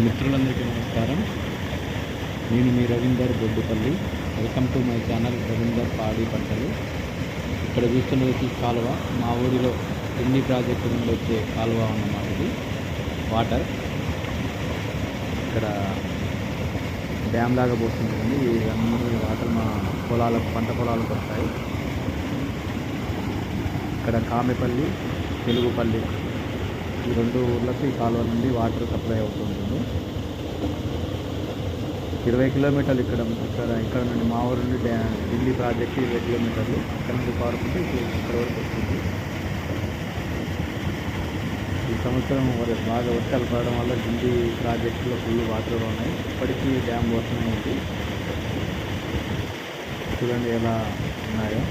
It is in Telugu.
మిత్రులందరికీ నమస్కారం. నేను మీ Ravinder Boddupalli. Welcome to my channel Ravinder Paadi Pantalu. ఇక్కడ చూస్తున్నది కాలువ, మా ఊరిలో ఎన్ని ప్రాజెక్టు నుండి వచ్చే కాలువ అన్నమాట. ఇది వాటర్ ఇక్కడ డ్యామ్ లాగా పోస్తుంటుంది. ఇవన్నీ వాటర్ మా పొలాలకు, పంట పొలాలకు వస్తాయి. ఇక్కడ కామెపల్లి, తెలుగుపల్లి ఈ రెండు ఊర్లకు ఈ కాలువ నుండి వాటర్ సప్లై అవుతుంటుంది. 20 కిలోమీటర్లు ఇక్కడ నుండి మా ఊరు నుండి ఢిల్లీ ప్రాజెక్ట్ 20 కిలోమీటర్లు. ఇక్కడ నుండి పారుకుంటే ఇక్కడ వరకు వస్తుంది. ఈ సంవత్సరం బాగా వర్షాలు పడడం వల్ల ఢిల్లీ ప్రాజెక్టులో ఫుల్ వాటర్ ఉన్నాయి. ఇప్పటికీ డ్యామ్ వస్తూనే ఉంది. చూడండి ఎలా ఉన్నాయో.